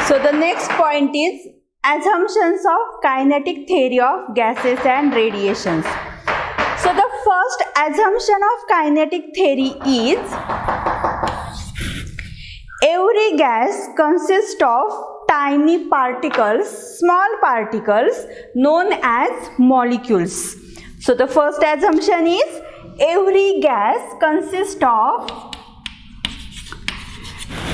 So the next point is assumptions of kinetic theory of gases and radiations. So the first assumption of kinetic theory is every gas consists of tiny particles, small particles known as molecules. So the first assumption is every gas consists of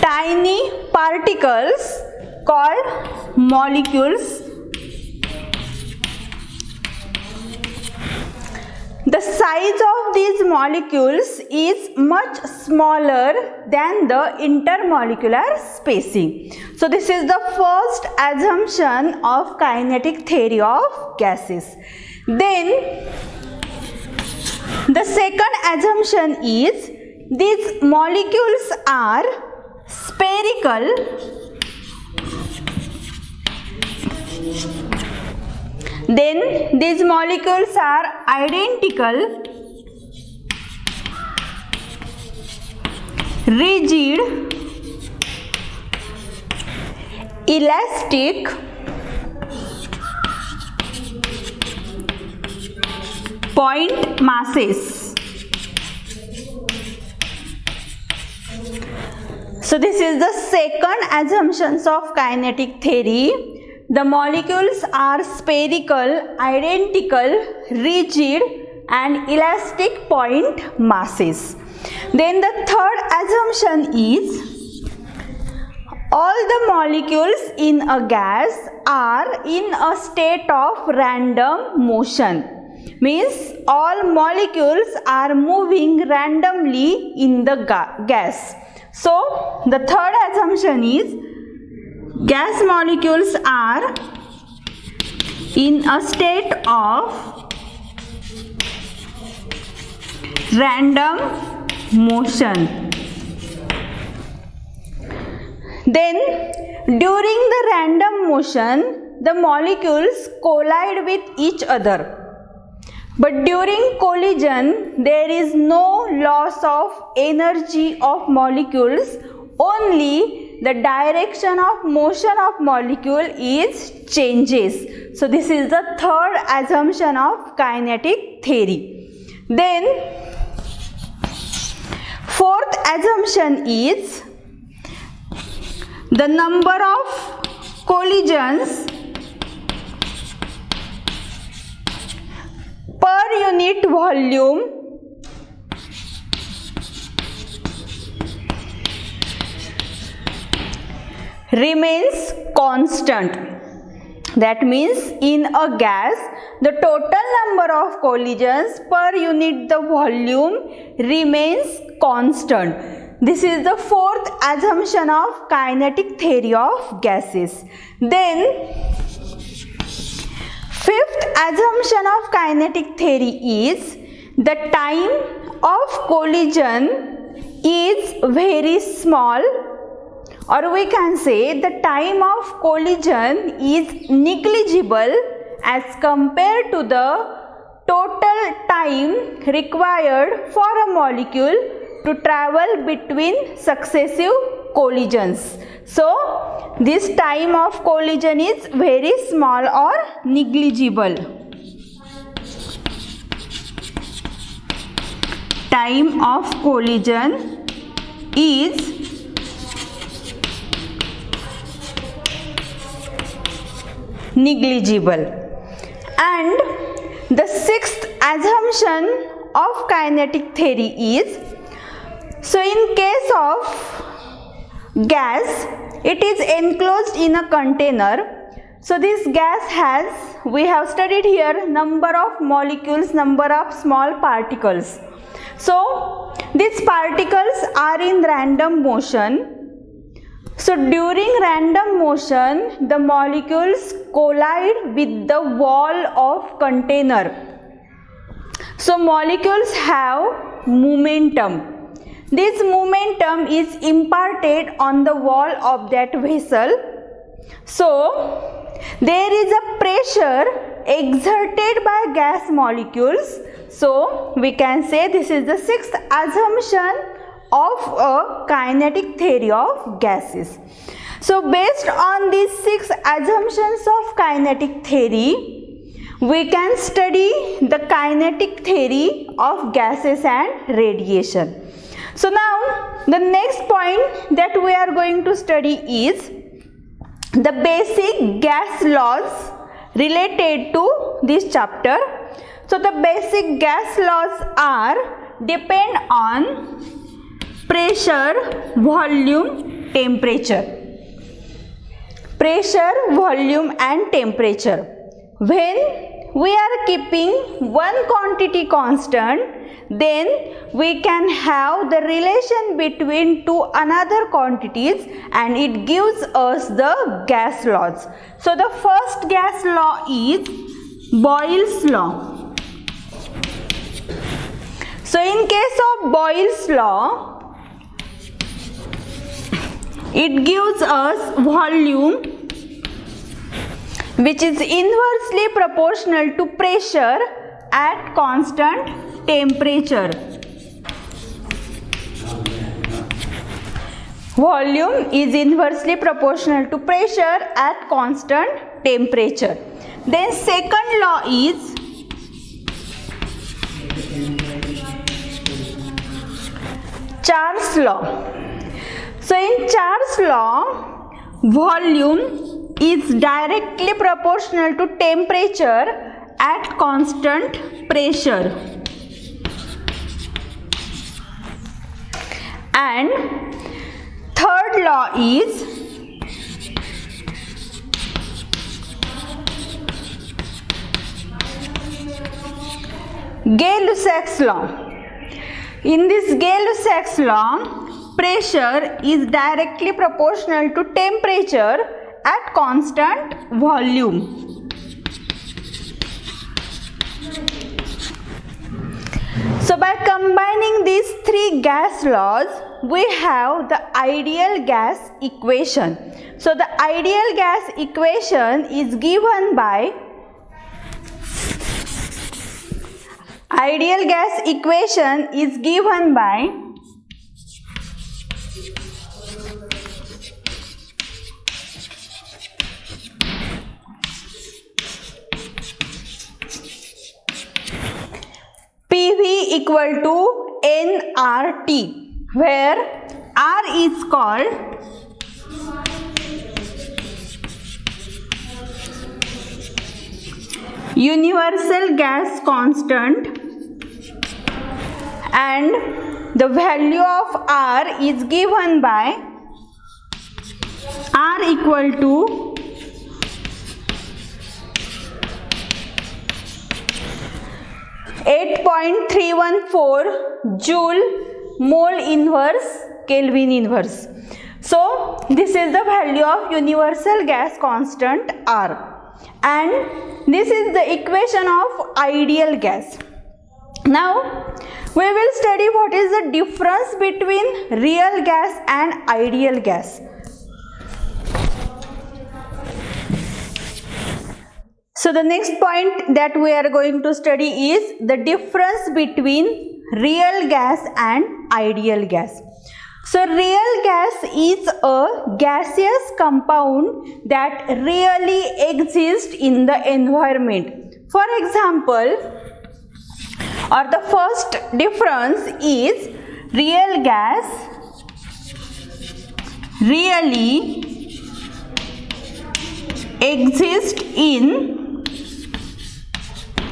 tiny particles called molecules. The size of these molecules is much smaller than the intermolecular spacing. So this is the first assumption of kinetic theory of gases. Then the second assumption is these molecules are spherical. Then these molecules are identical, rigid, elastic, point masses. So this is the second assumptions of kinetic theory. The molecules are spherical, identical, rigid and elastic point masses. Then the third assumption is all the molecules in a gas are in a state of random motion. Means all molecules are moving randomly in the gas. So the third assumption is gas molecules are in a state of random motion. Then during the random motion, the molecules collide with each other. But during collision, there is no loss of energy of molecules, only the direction of motion of molecule is changes. So this is the third assumption of kinetic theory. Then fourth assumption is the number of collisions per unit volume remains constant. That means in a gas, the total number of collisions per unit the volume remains constant. This is the fourth assumption of kinetic theory of gases. Then fifth assumption of kinetic theory is the time of collision is very small, or we can say the time of collision is negligible as compared to the total time required for a molecule to travel between successive collisions. So this time of collision is very small or negligible. Time of collision is negligible. And the sixth assumption of kinetic theory is, so in case of gas, it is enclosed in a container. So this gas has, we have studied here, number of molecules, number of small particles. So these particles are in random motion. So during random motion, the molecules collide with the wall of container. So molecules have momentum. This momentum is imparted on the wall of that vessel. So there is a pressure exerted by gas molecules. So we can say this is the sixth assumption of a kinetic theory of gases. So based on these 6 assumptions of kinetic theory, we can study the kinetic theory of gases and radiation. So now the next point that we are going to study is the basic gas laws related to this chapter. So the basic gas laws are depend on pressure, volume, temperature. Pressure, volume and temperature. When we are keeping one quantity constant, then we can have the relation between two another quantities and it gives us the gas laws. So the first gas law is Boyle's law. So in case of Boyle's law, it gives us volume which is inversely proportional to pressure at constant temperature. Volume is inversely proportional to pressure at constant temperature. Then second law is Charles law. So in Charles law, volume is directly proportional to temperature at constant pressure. And third law is Gay-Lussac's law. In this Gay-Lussac's law, pressure is directly proportional to temperature at constant volume. So by combining these three gas laws, we have the ideal gas equation. So the ideal gas equation is given by PV equal to nRT, where R is called universal gas constant and the value of R is given by R equal to 8.314 Joule mole inverse Kelvin inverse. So this is the value of universal gas constant R, and this is the equation of ideal gas. Now we will study what is the difference between real gas and ideal gas. So the next point that we are going to study is the difference between real gas and ideal gas. So real gas is a gaseous compound that really exists in the environment. For example, or the first difference is real gas really exists in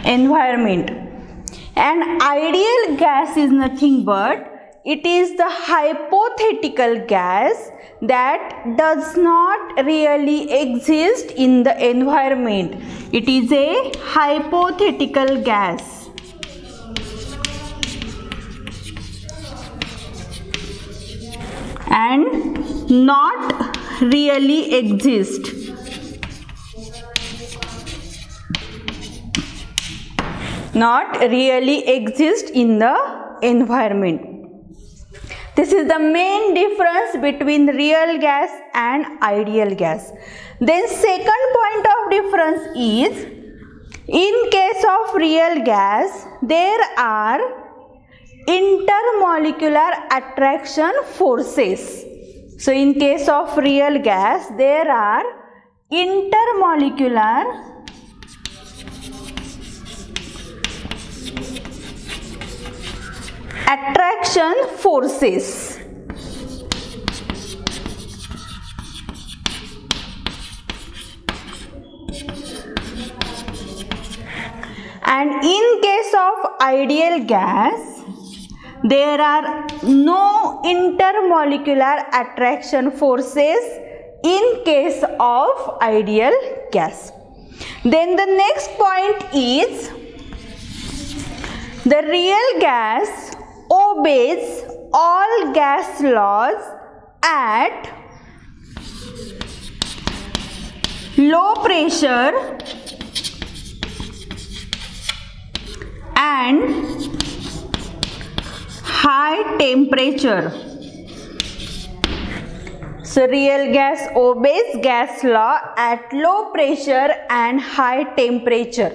environment, and ideal gas is nothing but it is the hypothetical gas that does not really exist in the environment. It is a hypothetical gas. And not really exist. Not really exist in the environment. This is the main difference between real gas and ideal gas. Then second point of difference is, in case of real gas, there are intermolecular attraction forces. So in case of real gas, there are intermolecular attraction forces. And in case of ideal gas, there are no intermolecular attraction forces in case of ideal gas. Then the next point is the real gas obeys all gas laws at low pressure and high temperature. So real gas obeys gas law at low pressure and high temperature.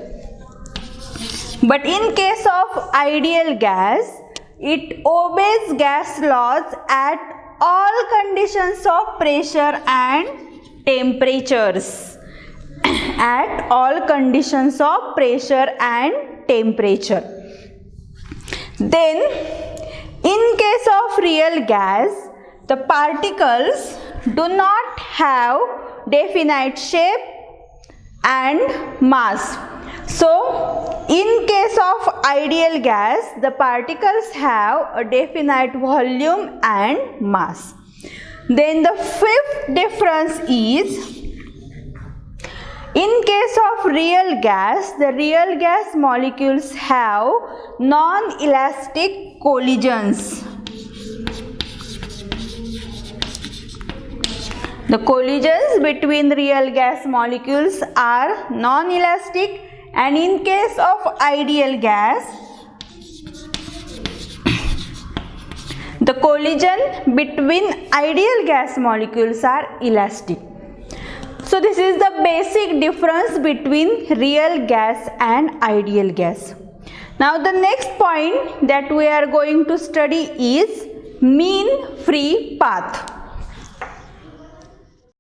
But in case of ideal gas, it obeys gas laws at all conditions of pressure and temperatures. At all conditions of pressure and temperature. Then, in case of real gas, the particles do not have definite shape and mass. So, in case of ideal gas, the particles have a definite volume and mass. Then the fifth difference is, in case of real gas, the real gas molecules have non-elastic collisions. The collisions between real gas molecules are non-elastic, and in case of ideal gas, the collision between ideal gas molecules are elastic. So this is the basic difference between real gas and ideal gas. Now the next point that we are going to study is mean free path.